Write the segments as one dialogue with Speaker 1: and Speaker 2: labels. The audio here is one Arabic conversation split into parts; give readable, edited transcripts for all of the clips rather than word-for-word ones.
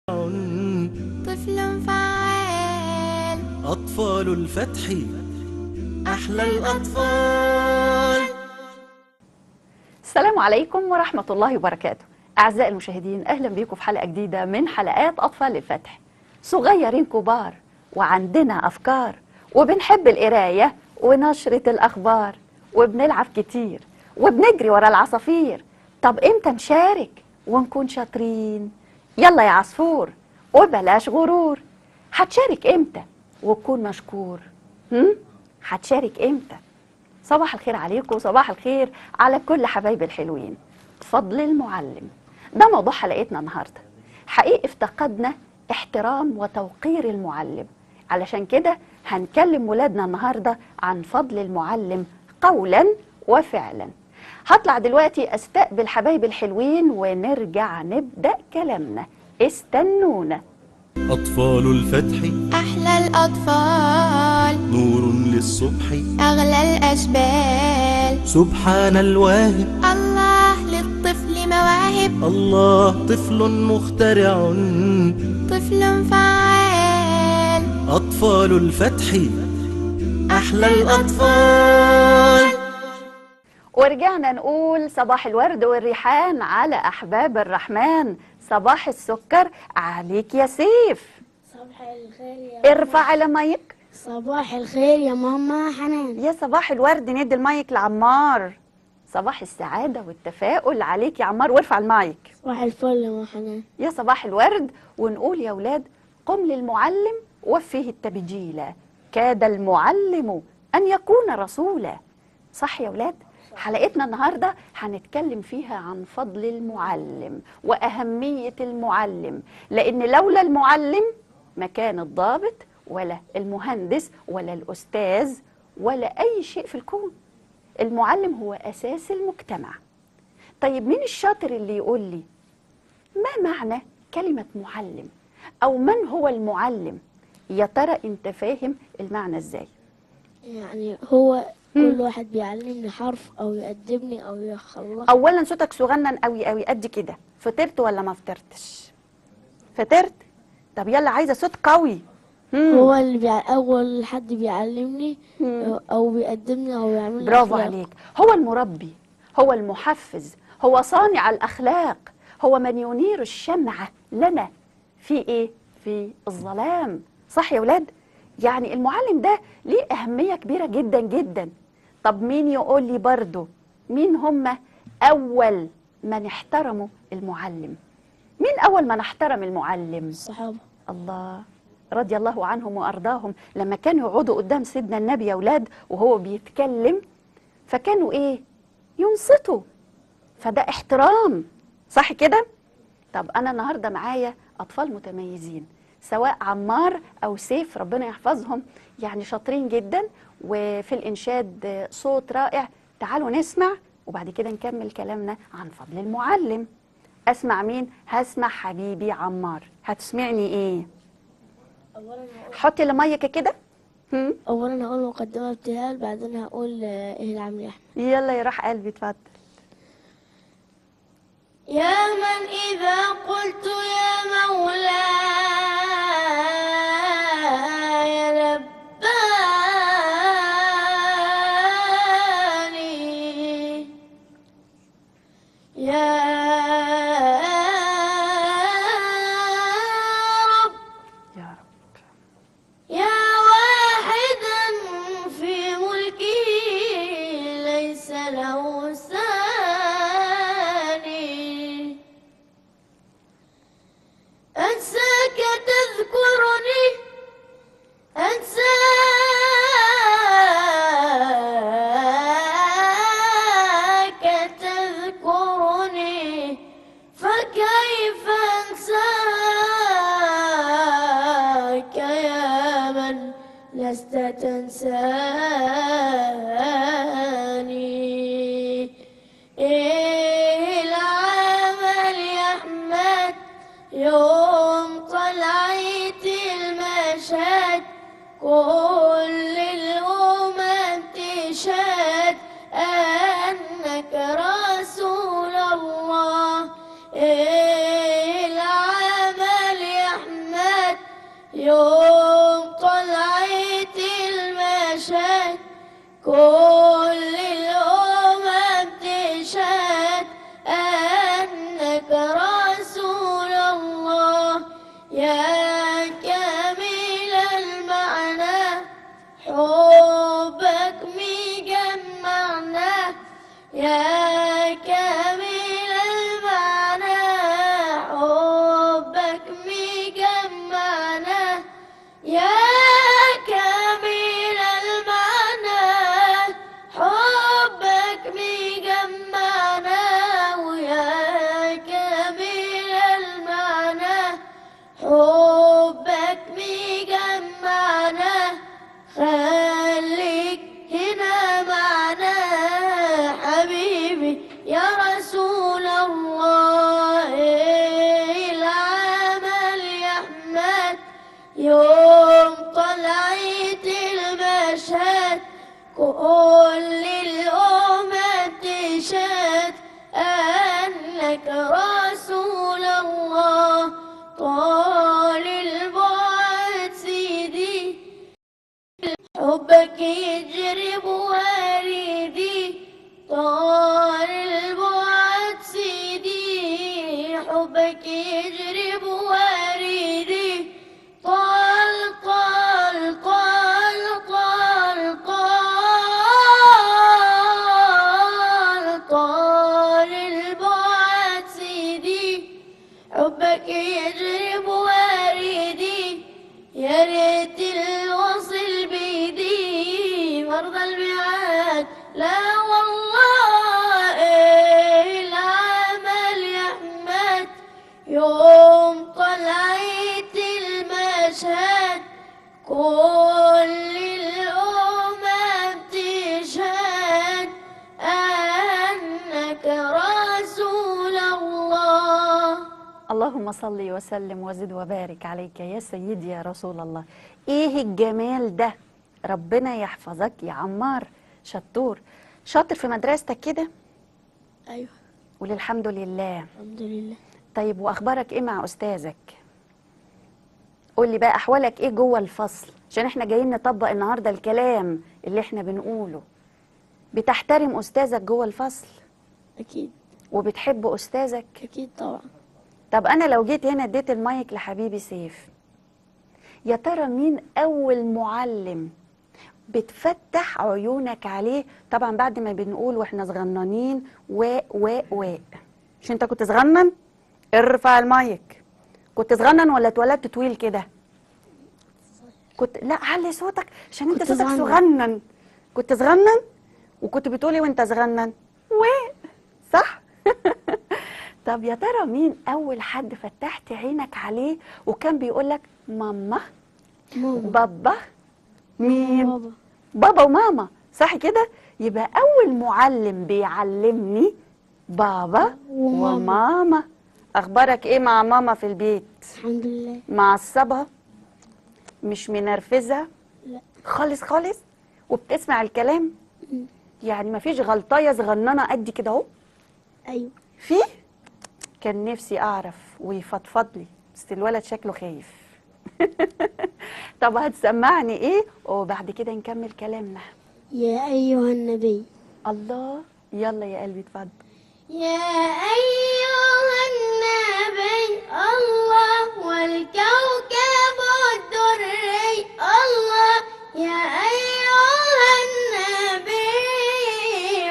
Speaker 1: طفل فعال.
Speaker 2: أطفال الفتح أحلى الأطفال.
Speaker 3: السلام عليكم ورحمة الله وبركاته. أعزائي المشاهدين، أهلا بكم في حلقة جديدة من حلقات أطفال الفتح. صغيرين كبار وعندنا أفكار، وبنحب القراية ونشرة الأخبار، وبنلعب كتير وبنجري ورا العصافير. طب إمتى نشارك ونكون شاطرين؟ يلا يا عصفور وبلاش غرور. هتشارك إمتى وتكون مشكور؟ هتشارك إمتى؟ صباح الخير عليكم، صباح الخير على كل حبايب الحلوين. فضل المعلم ده موضوع حلقتنا النهارده. حقيقي افتقدنا احترام وتوقير المعلم، علشان كده هنكلم ولادنا النهارده عن فضل المعلم قولا وفعلا. هطلع دلوقتي استقبل حبايب الحلوين ونرجع نبدأ كلامنا. استنونا.
Speaker 2: أطفال الفتح
Speaker 1: أحلى الأطفال.
Speaker 2: نور للصبح
Speaker 1: أغلى الأشبال.
Speaker 2: سبحان الواهب.
Speaker 1: الله للطفل مواهب.
Speaker 2: الله طفل مخترع.
Speaker 1: طفل فعال.
Speaker 2: أطفال الفتح أحلى الأطفال.
Speaker 3: ورجعنا نقول صباح الورد والريحان على أحباب الرحمن. صباح السكر عليك يا سيف.
Speaker 4: صباح الخير يا
Speaker 3: ارفع المايك.
Speaker 4: صباح الخير يا ماما حنان.
Speaker 3: يا صباح الورد ندي المايك لعمار. صباح السعادة والتفاؤل عليك يا عمار، وارفع المايك.
Speaker 4: صباح الفل يا ماما حنان.
Speaker 3: يا صباح الورد. ونقول يا ولاد: قم للمعلم وفيه التبجيلا، كاد المعلم أن يكون رسولا. صح يا ولاد؟ حلقتنا النهاردة هنتكلم فيها عن فضل المعلم وأهمية المعلم، لأن لولا المعلم ما كان الضابط ولا المهندس ولا الأستاذ ولا أي شيء في الكون. المعلم هو أساس المجتمع. طيب مين الشاطر اللي يقول لي ما معنى كلمة معلم، أو من هو المعلم؟ يا ترى أنت فاهم المعنى إزاي؟
Speaker 4: يعني هو كل واحد بيعلمني حرف او يقدمني او يخلص.
Speaker 3: أولا صوتك صغنن قوي قوي قد كده. فطرت ولا ما فطرتش؟ فطرت؟ طب يلا، عايزة صوت قوي.
Speaker 4: هو اللي اول حد بيعلمني او بيقدمني او يعمل لي
Speaker 3: برافو
Speaker 4: أخلاق.
Speaker 3: عليك. هو المربي، هو المحفز، هو صانع الأخلاق، هو من ينير الشمعة لنا في إيه؟ في الظلام. صح يا ولاد؟ يعني المعلم ده ليه أهمية كبيرة جدا جدا. طب مين يقول لي برضو مين هم أول من احترموا المعلم؟ مين أول من احترم المعلم؟
Speaker 4: الصحابة.
Speaker 3: الله رضي الله عنهم وأرضاهم. لما كانوا يقعدوا قدام سيدنا النبي يا ولاد وهو بيتكلم، فكانوا إيه؟ ينصتوا. فده احترام. صح كده؟ طب أنا النهاردة معايا أطفال متميزين، سواء عمار أو سيف، ربنا يحفظهم، يعني شاطرين جدا وفي الإنشاد صوت رائع. تعالوا نسمع وبعد كده نكمل كلامنا عن فضل المعلم. أسمع مين؟ هسمع حبيبي عمار. هتسمعني إيه؟ حطي المايك كده.
Speaker 4: اولا هقول مقدمة ابتهال، بعدين هقول ايه العمل يا احمد.
Speaker 3: يلا يا راح قلبي، اتفضل.
Speaker 4: يا من إذا قلت يا مولاي لباني، يا رب
Speaker 3: يا رب.
Speaker 4: يا واحدا في ملكه ليس له ثاني، أنساك تذكرني، أنساك تذكرني، فكيف أنساك يا من لست تنساني. إيه العمل يا أحمد يوم طلعت المشهد، كل الأمم تشهد أنك رسول الله. إيه العمل يا يوم طلعت المشهد كل الأمم تشهد أنك رسول الله يا كامل المعنى حبك مجمعنا يا كامل المعنى حبك مجمعنا يا كامل المعنى حبك مجمعنا ويا كامل المعنى حبك مجمعنا خليك هنا معنا حبيبي يا رسول الله العمل يحمد يوم طلعت المشهد كل الأمم تشهد أنك رسول الله طال البعد سيدي حبك يجري بوالدي طال البعد سيدي حبك يجري بوالدي طال طال طال طال طال طال البعد سيدي حبك يجري بوالدي يا ريت الوصل بيدي مرضى الميعاد لا والله العمل يحمد يوم طلعت المشهد كل الأمم تشهد أنك رسول الله.
Speaker 3: اللهم صل وسلم وزد وبارك عليك يا سيدي يا رسول الله. ايه الجمال ده، ربنا يحفظك يا عمار. شطور، شاطر في مدرستك كده؟
Speaker 4: أيوه
Speaker 3: قول الحمد لله.
Speaker 4: الحمد لله.
Speaker 3: طيب واخبارك ايه مع استاذك؟ قول لي بقى احوالك ايه جوه الفصل، عشان احنا جايين نطبق النهارده الكلام اللي احنا بنقوله. بتحترم استاذك جوه الفصل؟
Speaker 4: أكيد
Speaker 3: وبتحب استاذك؟
Speaker 4: أكيد طبعا.
Speaker 3: طب انا لو جيت هنا اديت المايك لحبيبي سيف، يا ترى مين اول معلم بتفتح عيونك عليه؟ طبعا بعد ما بنقول واحنا صغننين و مش انت كنت صغنن؟ ارفع المايك. كنت صغنن ولا اتولدت طويل كده؟ كنت، لا علي صوتك عشان انت
Speaker 4: كنت
Speaker 3: صوتك
Speaker 4: صغنن.
Speaker 3: صغنن. كنت صغنن وكنت بتقولي وانت صغنن صح؟ طب يا ترى مين اول حد فتحت عينك عليه وكان بيقولك ماما
Speaker 4: ماما
Speaker 3: بابا؟ مين؟
Speaker 4: بابا.
Speaker 3: بابا وماما، صح كده؟ يبقى اول معلم بيعلمني بابا
Speaker 4: وماما.
Speaker 3: وماما. اخبارك ايه مع ماما في البيت؟
Speaker 4: الحمد لله.
Speaker 3: معصبها؟ مش منرفزه؟
Speaker 4: لا.
Speaker 3: خالص خالص؟ وبتسمع الكلام؟ يعني مفيش غلطايه صغننه قد كده اهو؟
Speaker 4: أيوه.
Speaker 3: في؟ كان نفسي اعرف ويفضفض لي، بس الولد شكله خايف. طب هتسمعني ايه وبعد كده نكمل كلامنا؟
Speaker 4: يا أيها النبي.
Speaker 3: الله، يلا يا قلبي اتفضل.
Speaker 4: يا أيها النبي الله والكوكب الدري الله يا أيها النبي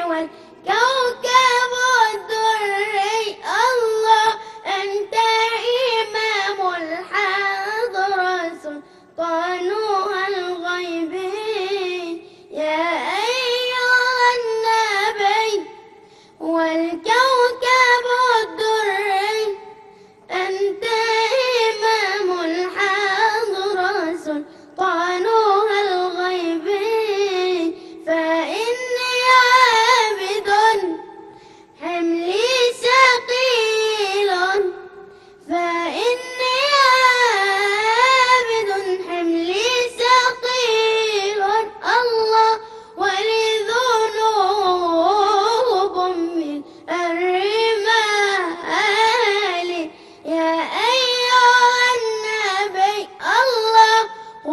Speaker 4: والكوكب الدري الله أنت إمام الحضرة سلطانها الغيبي يا أيها النبي والكوكب الدري أنت إمام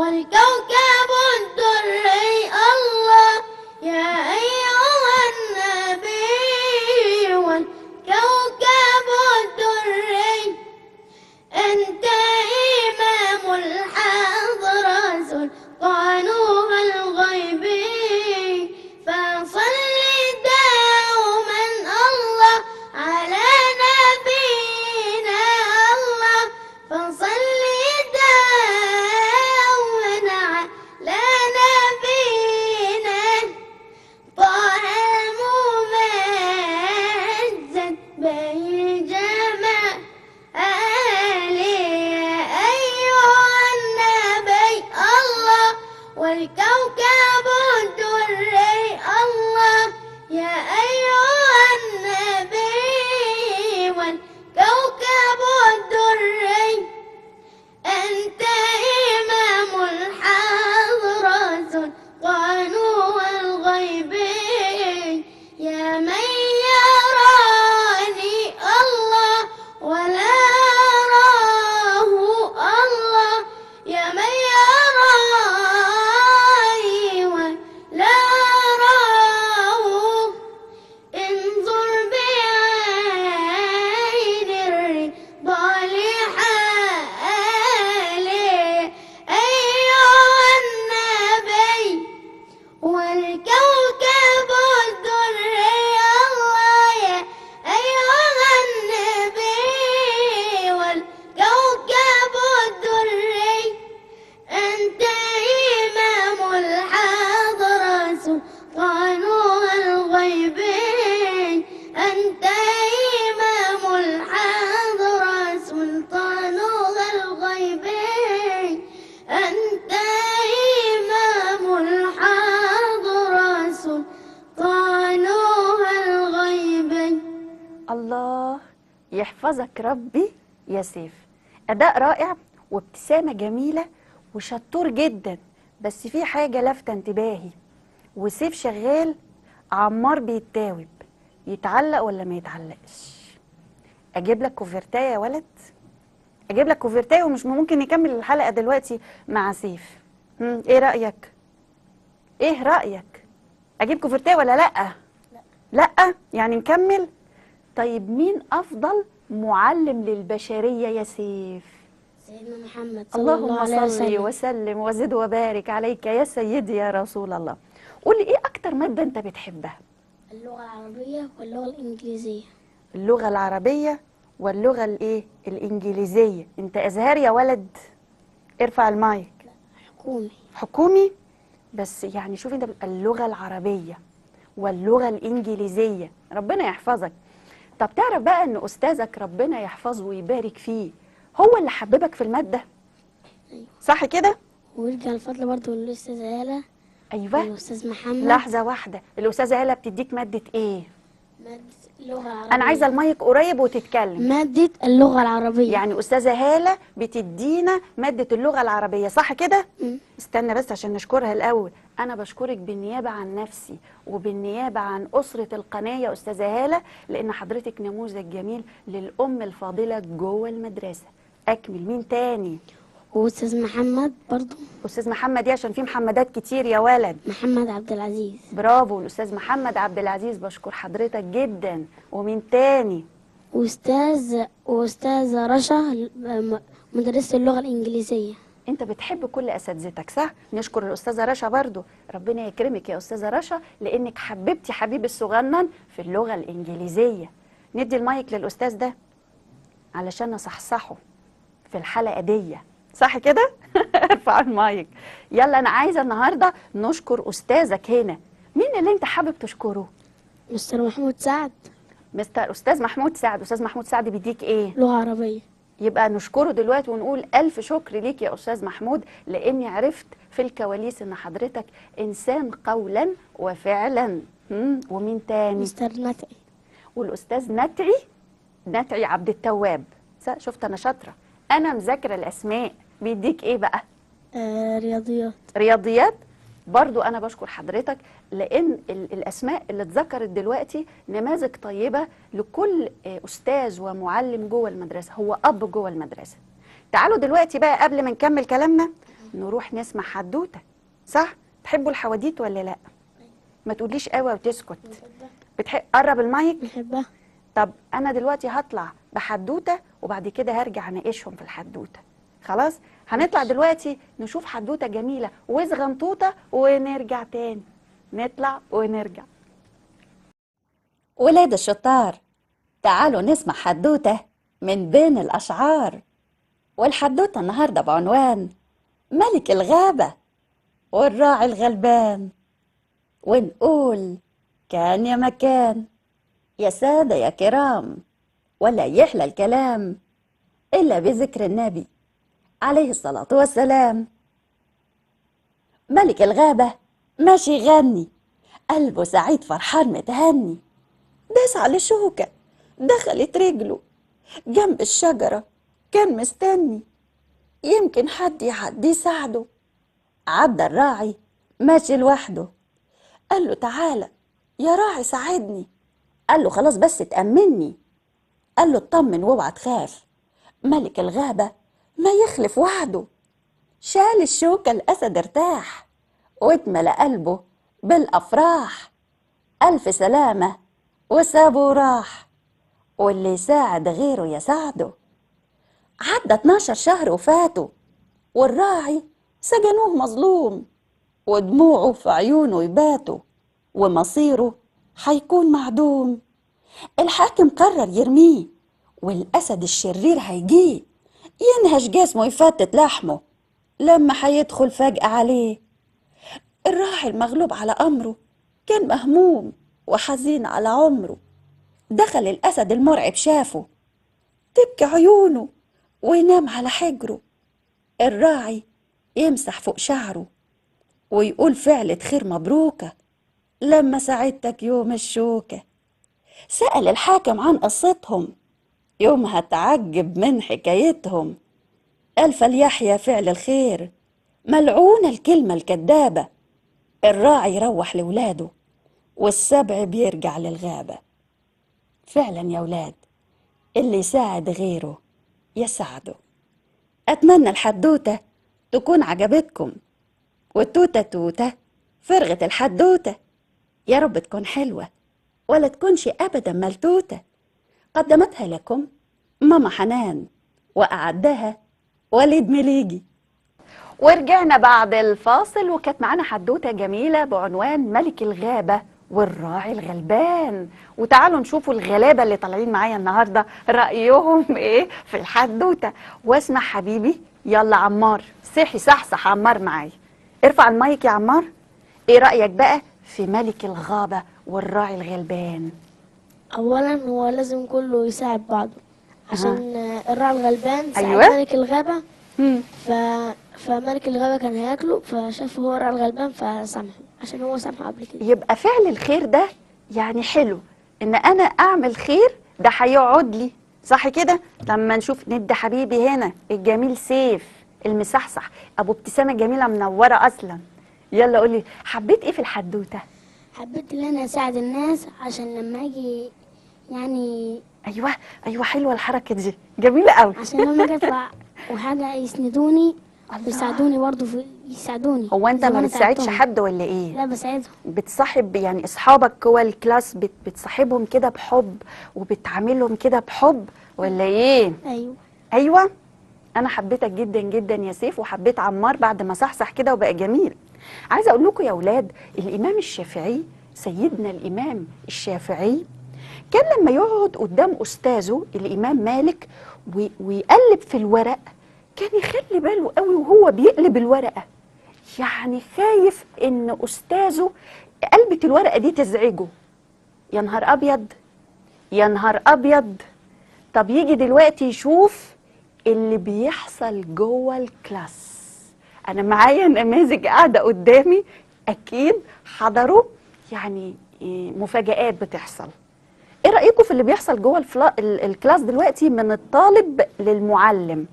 Speaker 5: والكوكب الدري الله يا أيها النبي والكوكب الدري أنت إمام الحضرة سلطانها الغيبي فصل دوما الله على نبينا الله فصل دوما على نبينا طه الممجد بجمع أيها النبي الله والكوكب الدري الله يا أيها النبي والكوكب الدري أنت إمام الحضرة سلطانها الغيبي يا من يراني الله ولا أراه الله يا من يراني ولا أراه انظر بعين الرضا لحالي أيها النبي والكوكب الدري الله يا أيها النبي والكوكب الدري أنت إمام الحضرة سلطانها الغيبي أنت إمام الحضرة سلطانها الغيبي أنت إمام الحضرة سلطانها الغيبي.
Speaker 3: الله يحفظك ربي يا سيف. أداء رائع وابتسامة جميلة وشطور جدا، بس في حاجة لافتة انتباهي، وسيف شغال عمار بيتاوب، يتعلق ولا ما يتعلقش؟ أجيب لك كوفرتاية يا ولد؟ أجيب لك كوفرتاية ومش ممكن نكمل الحلقة دلوقتي مع سيف. إيه رأيك؟ إيه رأيك؟ أجيب كوفرتاية ولا لأ؟ لأ؟ يعني نكمل؟ طيب مين أفضل معلم للبشرية يا سيف؟
Speaker 4: سيدنا محمد صلى الله عليه
Speaker 3: اللهم صل
Speaker 4: وسلم.
Speaker 3: وسلم وزد وبارك عليك يا سيدي يا رسول الله. قولي إيه أكتر مادة أنت بتحبها؟
Speaker 4: اللغة العربية واللغة الإنجليزية.
Speaker 3: اللغة العربية واللغة الإيه؟ الإنجليزية. أنت أزهر يا ولد؟ ارفع المايك.
Speaker 4: حكومي.
Speaker 3: حكومي؟ بس يعني شوف أنت اللغة العربية واللغة الإنجليزية، ربنا يحفظك. طب تعرف بقى ان استاذك ربنا يحفظه ويبارك فيه هو اللي حببك في الماده؟
Speaker 4: أيوة.
Speaker 3: صح كده؟
Speaker 4: ويرجع الفضل برضه للأستاذة هالة
Speaker 3: ايوه.
Speaker 4: والأستاذ محمد.
Speaker 3: لحظه واحده، الاستاذه هاله بتديك ماده ايه؟
Speaker 4: مادة اللغة العربية.
Speaker 3: انا عايزه المايك قريب وتتكلم.
Speaker 4: مادة اللغة العربية.
Speaker 3: يعني استاذه هاله بتدينا ماده اللغه العربيه، صح كده؟ استنى بس عشان نشكرها الاول. انا بشكرك بالنيابه عن نفسي وبالنيابه عن اسره القناه يا استاذه هاله، لان حضرتك نموذج جميل للام الفاضله جوه المدرسه. اكمل. مين تاني؟
Speaker 4: وأستاذ محمد برضه.
Speaker 3: استاذ محمد ايه؟ عشان في محمدات كتير يا ولد.
Speaker 4: محمد عبد العزيز.
Speaker 3: برافو، الاستاذ محمد عبد العزيز، بشكر حضرتك جدا. ومين تاني؟
Speaker 4: وأستاذة رشا مدرسة اللغة الإنجليزية.
Speaker 3: انت بتحب كل اساتذتك صح؟ نشكر الاستاذه رشا برضو، ربنا يكرمك يا استاذه رشا لانك حببتي حبيب الصغنن في اللغه الانجليزيه. ندي المايك للاستاذ ده علشان نصحصحه في الحلقه دي، صح كده؟ ارفع المايك. يلا انا عايزه النهارده نشكر استاذك هنا. مين اللي انت حابب تشكره؟
Speaker 4: مستر محمود سعد.
Speaker 3: استاذ محمود سعد. استاذ محمود سعد بيديك ايه؟
Speaker 4: لغة عربية.
Speaker 3: يبقى نشكره دلوقتي ونقول ألف شكر ليك يا أستاذ محمود، لأني عرفت في الكواليس إن حضرتك إنسان قولا وفعلا. ومين تاني؟
Speaker 4: مستر نتعي.
Speaker 3: والأستاذ نتعي عبد التواب. شفت أنا شاطرة، أنا مذاكرة الأسماء. بيديك إيه بقى؟
Speaker 4: رياضيات.
Speaker 3: رياضيات برضو. أنا بشكر حضرتك لأن الأسماء اللي اتذكرت دلوقتي نماذج طيبة لكل أستاذ ومعلم جوه المدرسة، هو أب جوه المدرسة. تعالوا دلوقتي بقى قبل ما نكمل كلامنا نروح نسمع حدوته، صح؟ تحبوا الحواديت ولا لا؟ ما تقوليش قوي وتسكت. بتحب قرب المايك.
Speaker 4: بحبها.
Speaker 3: طب انا دلوقتي هطلع بحدوته وبعد كده هرجع اناقشهم في الحدوته. خلاص؟ هنطلع دلوقتي نشوف حدوته جميله وزغنطوطه ونرجع تاني. نطلع ونرجع. ولاد الشطار، تعالوا نسمع حدوته من بين الاشعار. والحدوته النهارده بعنوان ملك الغابه والراعي الغلبان. ونقول كان يا مكان، يا سادة يا كرام، ولا يحلى الكلام إلا بذكر النبي عليه الصلاة والسلام. ملك الغابة ماشي يغني، قلبه سعيد فرحان متهني. داس على شوكة دخلت رجله جنب الشجرة، كان مستني يمكن حد يعدي يساعده. عدى الراعي ماشي لوحده، قال له تعالى يا راعي ساعدني. قال له خلاص بس تأمني. قال له اطمن واوعى تخاف، ملك الغابة ما يخلف وعده. شال الشوكة الأسد ارتاح واتملى قلبه بالأفراح. ألف سلامة وسابه وراح، واللي يساعد غيره يساعده. عدى 12 شهر وفاتوا، والراعي سجنوه مظلوم، ودموعه في عيونه يباتوا، ومصيره حيكون معدوم. الحاكم قرر يرميه، والأسد الشرير هيجيه ينهش جسمه يفتت لحمه لما حيدخل فجأة عليه. الراعي المغلوب على أمره كان مهموم وحزين على عمره. دخل الأسد المرعب شافه، تبكي عيونه وينام على حجره. الراعي يمسح فوق شعره ويقول فعلة خير مبروكة لما ساعدتك يوم الشوكة. سأل الحاكم عن قصتهم، يومها تعجب من حكايتهم. قال فليحيى فعل الخير، ملعونة الكلمة الكدابة. الراعي يروح لولاده، والسبع بيرجع للغابة. فعلا يا ولاد، اللي يساعد غيره يساعده. أتمنى الحدوتة تكون عجبتكم، والتوتة توتة فرغت الحدوتة. يا رب تكون حلوة ولا تكونش أبدا ملتوتة. قدمتها لكم ماما حنان، وأعدها وليد مليجي. ورجعنا بعد الفاصل، وكانت معانا حدوتة جميلة بعنوان ملك الغابة والراعي الغلبان. وتعالوا نشوفوا الغلابة اللي طالعين معايا النهاردة رأيهم ايه في الحدوتة. واسمع حبيبي، يلا عمار صحي صحصح. عمار معايا، ارفع المايك يا عمار. ايه رأيك بقى في ملك الغابة والراعي الغلبان؟
Speaker 4: اولا هو لازم كله يساعد بعضه، عشان الراعي الغلبان ساعد
Speaker 3: أيوة.
Speaker 4: ملك الغابة. فملك الغابة كان هياكله، فشاف هو الراعي الغلبان فسامحه، عشان هو سامحه قبل كده.
Speaker 3: يبقى فعل الخير ده يعني حلو، ان انا اعمل خير ده هيقعد لي، صح كده؟ لما نشوف ندي حبيبي هنا الجميل سيف المصحصح ابو ابتسامه جميله منوره اصلا. يلا قولي حبيت ايه في الحدوته؟
Speaker 5: حبيت ان انا اساعد الناس عشان لما اجي يعني
Speaker 3: ايوه حلوه الحركه دي، جميله قوي.
Speaker 5: عشان لما اجي اطلع وحاجه يسندوني بيساعدوني برضه يساعدوني.
Speaker 3: هو انت
Speaker 5: زي
Speaker 3: ما
Speaker 5: أنا
Speaker 3: بتساعدش
Speaker 5: ساعدتهم.
Speaker 3: حد ولا ايه؟
Speaker 5: لا بساعدهم.
Speaker 3: بتصاحب يعني اصحابك جوه الكلاس، بتصاحبهم كده بحب وبتعاملهم كده بحب ولا ايه؟ ايوه. انا حبيتك جدا جدا يا سيف، وحبيت عمار بعد ما صحصح كده وبقى جميل. عايزه اقول لكم يا اولاد، الامام الشافعي سيدنا الامام الشافعي كان لما يقعد قدام استاذه الامام مالك ويقلب في الورق، كان يخلي باله قوي وهو بيقلب الورقه، يعني خايف ان استاذه قلبة الورقه دي تزعجه. يا نهار ابيض يا نهار ابيض. طب يجي دلوقتي يشوف اللي بيحصل جوه الكلاس. انا معايا نماذج قاعده قدامي اكيد حضروا يعني مفاجآت بتحصل. ايه رايكم في اللي بيحصل جوه الكلاس دلوقتي من الطالب للمعلم؟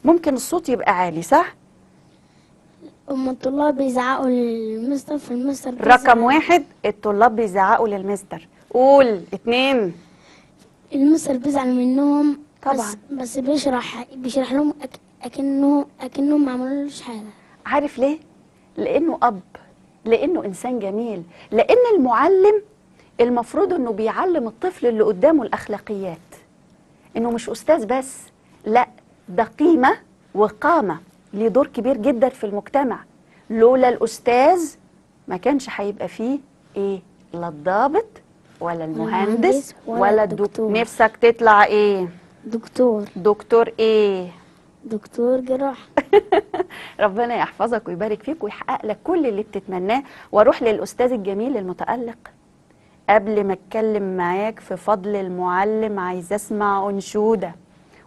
Speaker 3: ممكن الصوت يبقى عالي صح؟
Speaker 5: الطلاب بيزعقوا للمستر، في المستر
Speaker 3: رقم 1 الطلاب بيزعقوا للمستر. قول 2
Speaker 5: المستر بيزعل منهم
Speaker 3: طبعا،
Speaker 5: بس بيشرح لهم اكنهم ما عملوش حاجه.
Speaker 3: عارف ليه؟ لأنه أب، لأنه إنسان جميل، لأن المعلم المفروض أنه بيعلم الطفل اللي قدامه الأخلاقيات، أنه مش أستاذ بس، لا ده قيمة وقامة، ليه دور كبير جدا في المجتمع. لولا الأستاذ ما كانش هيبقى فيه إيه؟ لا الضابط ولا المهندس ولا الدكتور. نفسك تطلع إيه؟
Speaker 5: دكتور.
Speaker 3: دكتور إيه؟
Speaker 5: دكتور جراح.
Speaker 3: ربنا يحفظك ويبارك فيك ويحقق لك كل اللي بتتمناه. واروح للأستاذ الجميل المتألق. قبل ما اتكلم معاك في فضل المعلم عايزه اسمع أنشودة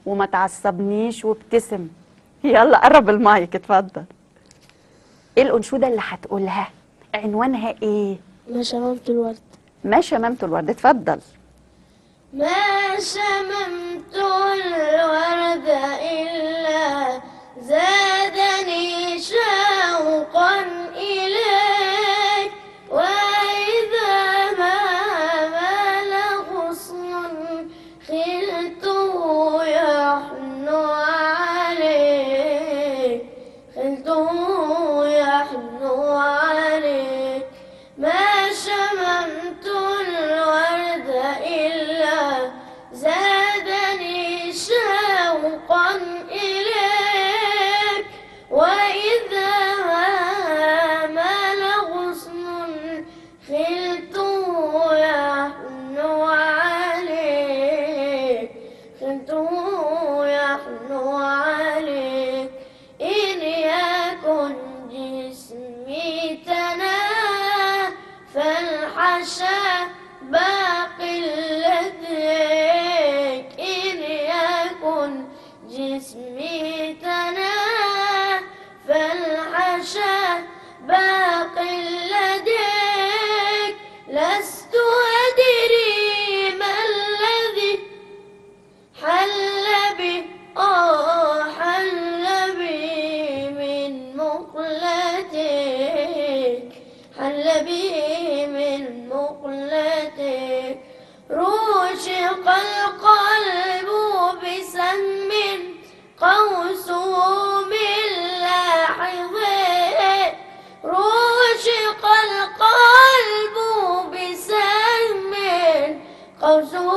Speaker 3: وما تعصبنيش وابتسم. يلا قرب المايك اتفضل. ايه الأنشودة اللي هتقولها؟ عنوانها ايه؟
Speaker 4: ما شممت الورد.
Speaker 3: ما شممت الورد. اتفضل.
Speaker 4: ما شممت الورد إلا زادني شوقا إليك، وإذا ما مال غصن خلته يحنو عليك، خلته يحنو عليك. ما شممت الورد إلا زادني شوقا إليك، وإذا مال غصن خلته يحنو عليك، خلته يحنو عليك. إن يكن جسمي تناه فالحشا باقي لديك، إن يكن جسمي تناه فالحشا باقي لديك. لست أدري ما الذي حل بي حل بي من مقلتك، حل بي من مقلتك. روشق القلب بسهم قوسه من لاحظه، روشق القلب بسهم قوسه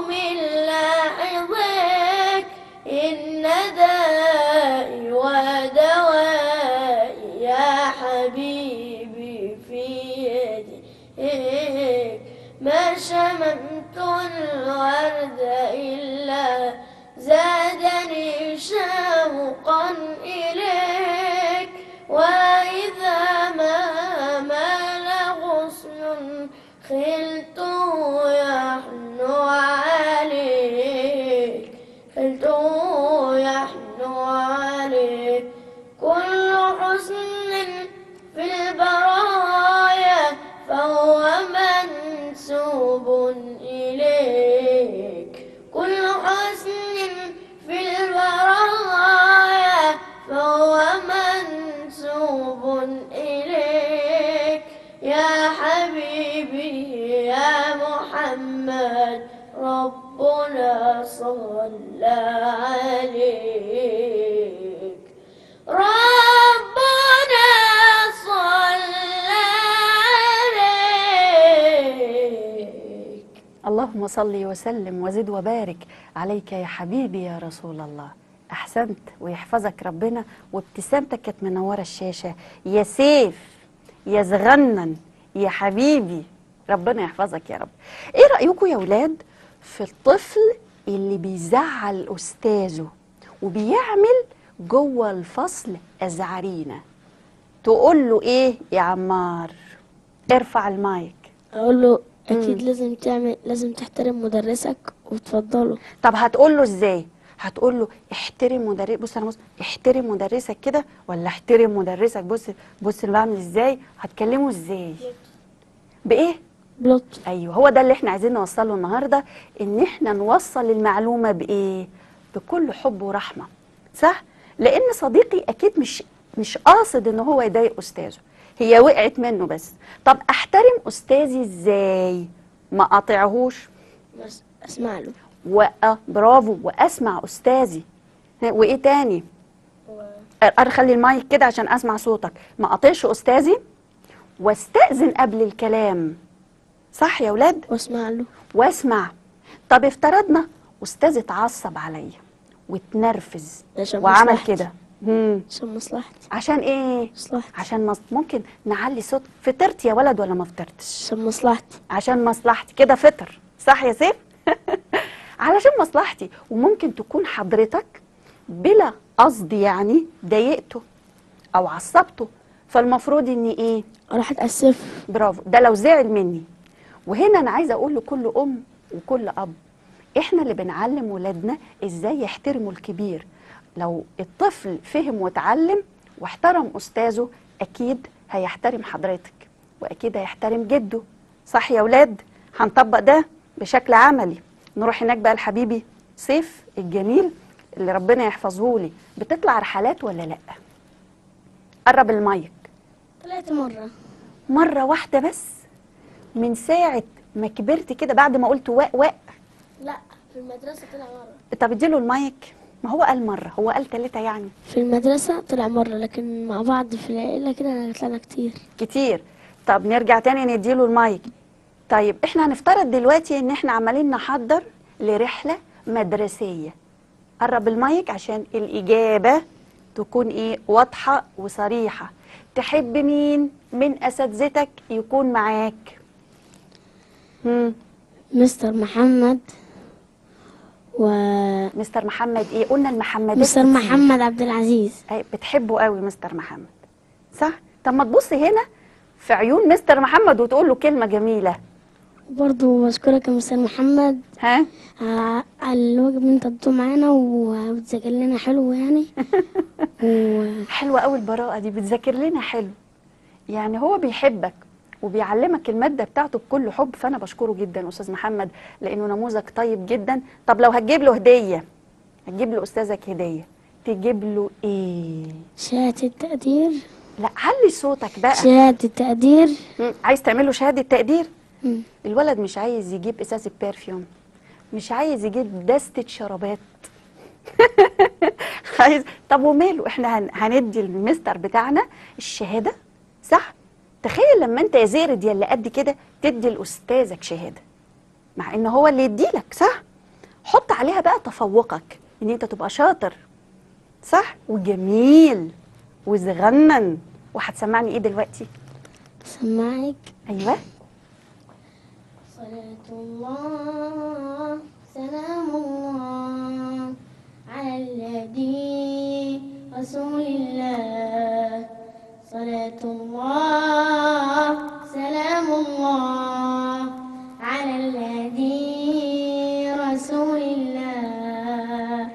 Speaker 4: من لاحظك. إن دائي ودوائي يا حبيبي في يديك. ما شممت الورد إلا زادني شوقا إليك، وإذا ما مال غصن خلته يحنو عليك، خلته يحنو عليك. كل حسن في البرايا فهو منسوب إليك، كل حسن في البرايا فهو منسوب إليك. يا حبيبي يا محمد ربنا صلى عليك، ربنا صلى عليك.
Speaker 3: اللهم صل وسلم وزد وبارك عليك يا حبيبي يا رسول الله. أحسنت ويحفظك ربنا، وابتسامتك كانت منورة الشاشة. يا سيف يا زغنن يا حبيبي، ربنا يحفظك يا رب. ايه رأيكم يا ولاد في الطفل اللي بيزعل أستاذه وبيعمل جوه الفصل أزعرينة؟ تقول له ايه يا عمار؟ ارفع المايك.
Speaker 4: أقول له أكيد لازم تحترم مدرسك وتفضله.
Speaker 3: طب هتقول له ازاي؟ هتقول له احترم مدرس، بص انا بص، احترم مدرسك كده ولا احترم مدرسك؟ بص انا بعمل ازاي؟ هتكلمه ازاي؟ بايه؟
Speaker 4: بلطف.
Speaker 3: ايوه، هو ده اللي احنا عايزين نوصله النهارده، ان احنا نوصل المعلومه بايه؟ بكل حب ورحمه، صح؟ لان صديقي اكيد مش قاصد ان هو يضايق استاذه، هي وقعت منه بس. طب احترم استاذي ازاي؟ ما اقاطعهوش،
Speaker 4: بس أسمع له.
Speaker 3: برافو، واسمع استاذي. وايه تاني؟ خلي المايك كده عشان اسمع صوتك. ما اقطعش استاذي واستأذن قبل الكلام، صح يا ولاد؟
Speaker 4: واسمع له.
Speaker 3: واسمع. طب افترضنا استاذ اتعصب عليا واتنرفز
Speaker 4: عشان
Speaker 3: وعمل
Speaker 4: مصلحتي.
Speaker 3: كده.
Speaker 4: عشان مصلحتي.
Speaker 3: عشان ايه؟
Speaker 4: مصلحتي.
Speaker 3: عشان ممكن نعلي صوت. فطرت يا ولد ولا ما فطرتش؟
Speaker 4: عشان مصلحتي.
Speaker 3: عشان مصلحتي كده فطر، صح يا سيف؟ علشان مصلحتي. وممكن تكون حضرتك بلا قصد يعني ضايقته او عصبته، فالمفروض اني ايه؟
Speaker 4: اروح اتاسف.
Speaker 3: برافو، ده لو زعل مني. وهنا انا عايزه اقول لكل ام وكل اب، احنا اللي بنعلم ولادنا ازاي يحترموا الكبير. لو الطفل فهم وتعلم واحترم استاذه اكيد هيحترم حضرتك، واكيد هيحترم جده، صح يا ولاد؟ هنطبق ده بشكل عملي. نروح هناك بقى لحبيبي سيف الجميل اللي ربنا يحفظه لي. بتطلع رحلات ولا لا؟ قرب المايك.
Speaker 4: طلعت مرة.
Speaker 3: مرة واحدة بس من ساعة ما كبرت كده بعد ما قلت واق واق؟
Speaker 4: لا، في المدرسة طلع مرة.
Speaker 3: طب اديله المايك. ما هو قال مرة، هو قال 3 يعني.
Speaker 4: في المدرسة طلع مرة، لكن مع بعض في العيلة كده طلعنا كتير.
Speaker 3: كتير. طب نرجع تاني نديله المايك. طيب احنا هنفترض دلوقتي ان احنا عمالين نحضر لرحلة مدرسية. قرب المايك عشان الإجابة تكون ايه؟ واضحة وصريحة. تحب مين من أساتذتك يكون معاك؟
Speaker 4: مستر محمد
Speaker 3: مستر محمد ايه؟ قلنا المحمدات
Speaker 4: مستر
Speaker 3: كتير.
Speaker 4: محمد عبد العزيز.
Speaker 3: بتحبه قوي مستر محمد، صح؟ طب ما تبص هنا في عيون مستر محمد وتقول له كلمة جميلة.
Speaker 4: برضو بشكرك يا مستر محمد
Speaker 3: ها؟
Speaker 4: على الواجب اللي انت اديته معانا وبتذاكر لنا حلو يعني.
Speaker 3: حلوة قوي البراءة دي، بتذاكر لنا حلو. يعني هو بيحبك وبيعلمك المادة بتاعته بكل حب، فأنا بشكره جدا أستاذ محمد لأنه نموذج طيب جدا. طب لو هتجيب له هدية، هتجيب له أستاذك هدية، تجيب له إيه؟
Speaker 4: شهادة تقدير.
Speaker 3: لا علي صوتك بقى.
Speaker 4: شهادة تقدير.
Speaker 3: عايز تعمل له شهادة تقدير؟
Speaker 4: مم.
Speaker 3: الولد مش عايز يجيب ازازه برفيوم، مش عايز يجيب دستة شرابات. عايز. طب وماله، احنا هندي المستر بتاعنا الشهاده، صح؟ تخيل لما انت يا زيرد يا اللي قد كده تدي لاستاذك شهاده، مع ان هو اللي يديلك، صح؟ حط عليها بقى تفوقك ان انت تبقى شاطر، صح؟ وجميل وصغنن. وهتسمعني ايه دلوقتي؟
Speaker 4: سمعك.
Speaker 3: ايوه.
Speaker 4: صلاة الله سلام الله على الهدي رسول الله. صلاة الله سلام الله على الهدي رسول الله.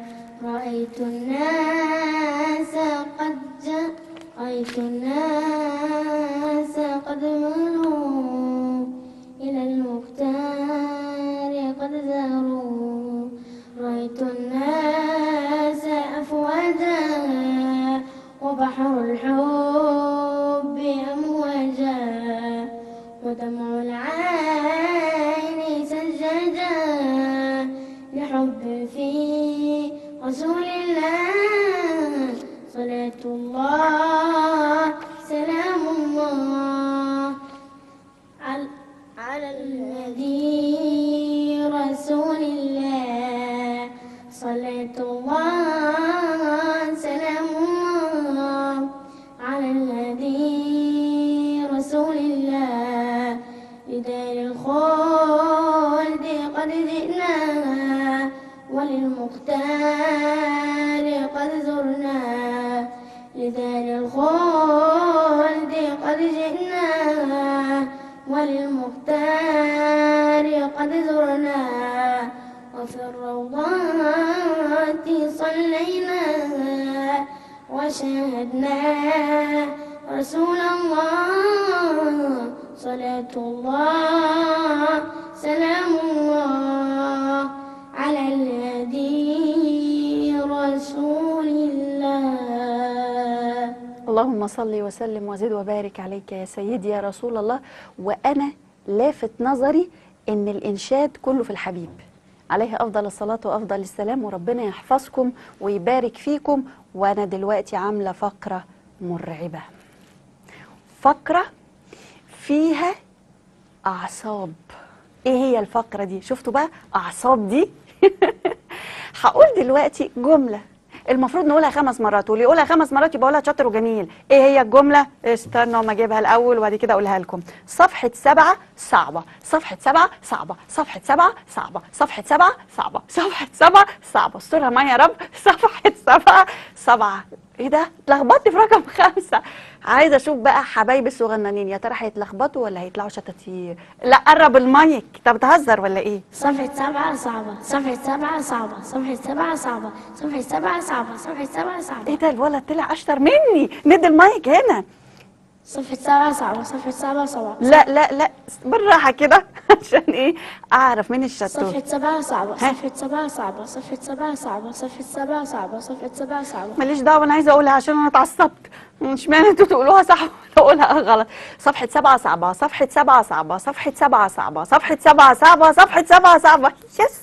Speaker 4: رأيت الناس قد ملوا إلى المختار قد زاروا. رأيت الناس أفواجا وبحر الحب أمواجا ودمع العين سجاجا لحب في رسول الله. صلاة الله سلام الله على الهدي رسول الله. صلاة الله سلام الله على الهدي رسول الله. لدار الخلد قد جئنا وللمختار قد زرنا. لدار الخلد قد جئنا وللمختار قد زرنا. وفي الروضات صلينا وشاهدنا رسول الله. صلاة الله سلام الله على الهدي رسول الله.
Speaker 3: اللهم صل وسلم وزد وبارك عليك يا سيدي يا رسول الله. وأنا لافت نظري إن الإنشاد كله في الحبيب. عليه أفضل الصلاة وأفضل السلام، وربنا يحفظكم ويبارك فيكم. وأنا دلوقتي عاملة فقرة مرعبة، فقرة فيها أعصاب. إيه هي الفقرة دي؟ شفتوا بقى أعصاب دي؟ هقول دلوقتي جملة المفروض نقولها 5 مرات، واللي يقولها 5 مرات يبقى قولها شاطر وجميل. ايه هي الجملة؟ استنوا ما اجيبها الاول وبعد كده اقولها لكم. صفحة 7 صعبة، صفحة 7 صعبة، صفحة 7 صعبة، صفحة 7 صعبة، صفحة 7 صعبة، استرها معايا يا رب. صفحة 7. ايه ده؟ اتلخبطت في رقم 5. عايزة اشوف بقى حبايبي الصغننين يا ترى هيتلخبطوا ولا هيطلعوا شطاطير. لا قرب المايك، طب بتهزر ولا ايه؟
Speaker 5: صفحة 7 صعبة، صفحة 7 صعبة، صفحة 7 صعبة، صفحة 7 صعبة، صفحة 7 صعبة.
Speaker 3: ايه ده الولد طلع اشطر مني. ندي المايك هنا.
Speaker 5: صفحة 7 صعبة، صفحة 7 صعبة.
Speaker 3: لا بالراحة كده عشان ايه اعرف مين الشطور.
Speaker 5: صفحة 7 صعبة، صفحة 7 صعبة، صفحة 7 صعبة، صفحة 7 صعبة، صفحة 7 صعبة.
Speaker 3: ماليش دعوة، انا عايزة اقولها عشان انا اتعصبت. مش معنى انتوا تقولوها صح واقولها غلط. صفحة 7 صعبة، صفحة 7 صعبة، صفحة 7 صعبة، صفحة 7 صعبة، صفحة 7 صعبة. يس.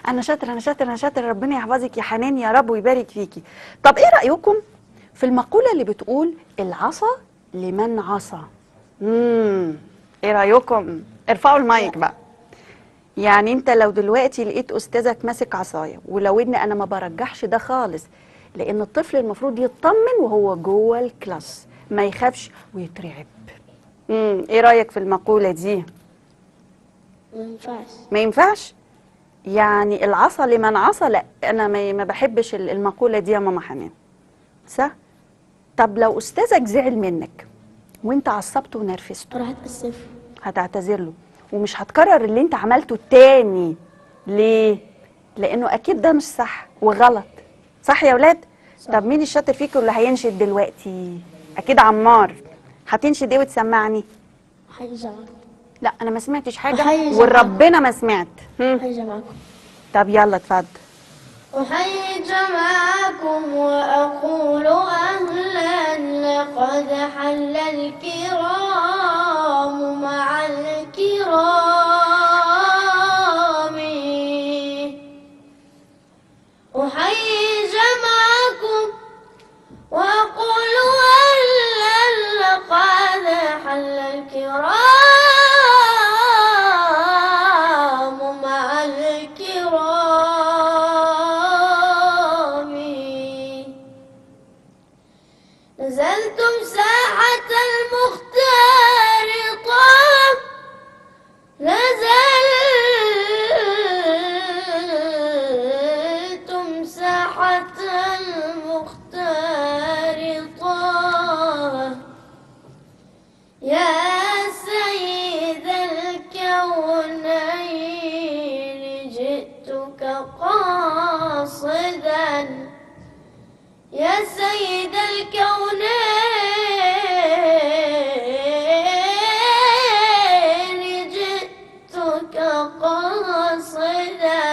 Speaker 3: انا شاطر انا شاطر انا شاطر. ربنا يحفظك يا حنان يا رب ويبارك فيكي. طب ايه رأيكم في المقولة اللي بتقول العصا لمن عصى؟ ايه رأيكم؟ ارفعوا المايك بقى. يعني انت لو دلوقتي لقيت استاذك ماسك عصايه، ولو ان انا ما برجحش ده خالص، لان الطفل المفروض يطمن وهو جوه الكلاس، ما يخافش ويترعب. ايه رايك في المقوله دي؟
Speaker 5: ما ينفعش.
Speaker 3: ما ينفعش؟ يعني العصا لمن عصى؟ لا انا ما بحبش المقوله دي يا ماما حنان. صح؟ طب لو استاذك زعل منك وانت عصبته ونرفزته،
Speaker 5: راح اتأسف.
Speaker 3: هتعتذر له ومش هتكرر اللي انت عملته تاني. ليه؟ لانه اكيد ده مش صح وغلط. صح يا ولاد؟ صح. طب مين الشاطر فيكم اللي هينشد دلوقتي؟ اكيد عمار. هتنشد ايه وتسمعني؟
Speaker 5: حي جماعكم.
Speaker 3: لا انا ما سمعتش حاجه
Speaker 5: أحيي
Speaker 3: وربنا ما سمعت.
Speaker 5: حي جماعكم.
Speaker 3: طب يلا اتفضل.
Speaker 6: أحيي جمعكم وأقول أهلا، لقد حل الكرام مع الكرام. أحيي جمعكم وأقول أهلا، لقد حل الكرام مع الكرام. نزلتم ساحة المختار طاب، نزلتم ساحة المختار طاب. يا سيد الكونين جئتك قاصدا، يا سيد الكونين جئتك قاصدا،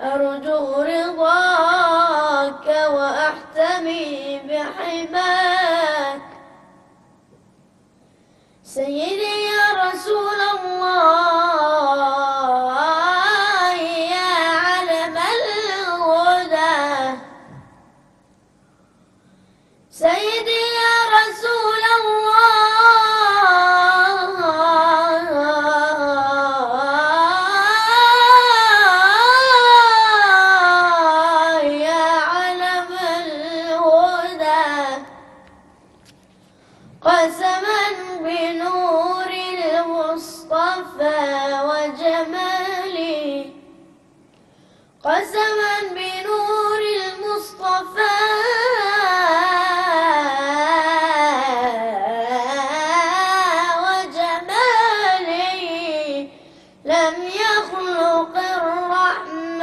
Speaker 6: أرجو رضاك وأحتمي بحماك. سيدي يا رسول الله يا علم الهدى، سيدي يا رسول الله يا علم الهدى. قسما بنور المصطفى وجمالي، قسما بنور المصطفى وجمالي، لم يخلق الرحمن،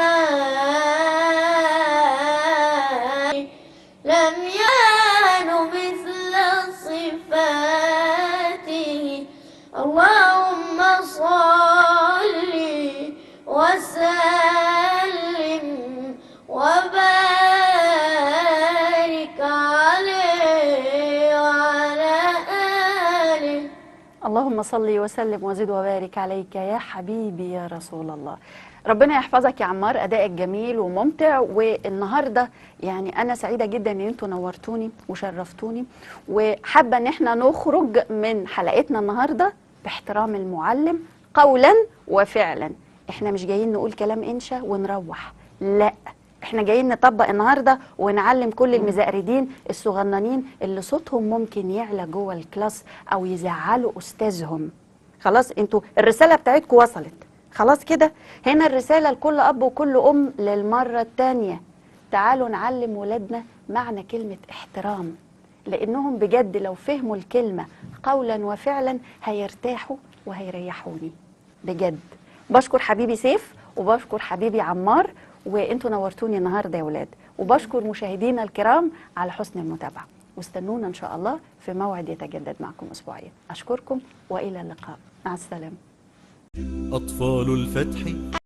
Speaker 6: لم يعن مثل صفاته. اللهم صل وسلم وبارك عليه وعلى آله.
Speaker 3: اللهم صل وسلم وزد وبارك عليك يا حبيبي يا رسول الله. ربنا يحفظك يا عمار، أدائك جميل وممتع. والنهاردة يعني أنا سعيدة جدا إن أنتوا نورتوني وشرفتوني، وحابة إن احنا نخرج من حلقتنا النهاردة باحترام المعلم قولا وفعلا. احنا مش جايين نقول كلام إنشا ونروح، لا، احنا جايين نطبق النهارده ونعلم كل المزقردين الصغننين اللي صوتهم ممكن يعلى جوه الكلاس او يزعلوا استاذهم. خلاص انتوا الرساله بتاعتكم وصلت، خلاص كده. هنا الرساله لكل اب وكل ام للمره الثانيه، تعالوا نعلم ولادنا معنى كلمه احترام، لانهم بجد لو فهموا الكلمه قولا وفعلا هيرتاحوا وهيريحوني بجد. بشكر حبيبي سيف وبشكر حبيبي عمار، وانتوا نورتوني النهارده يا ولاد، وبشكر مشاهدينا الكرام على حسن المتابعه، واستنونا ان شاء الله في موعد يتجدد معكم اسبوعيا. اشكركم والى اللقاء، مع السلامه.
Speaker 2: أطفال الفتح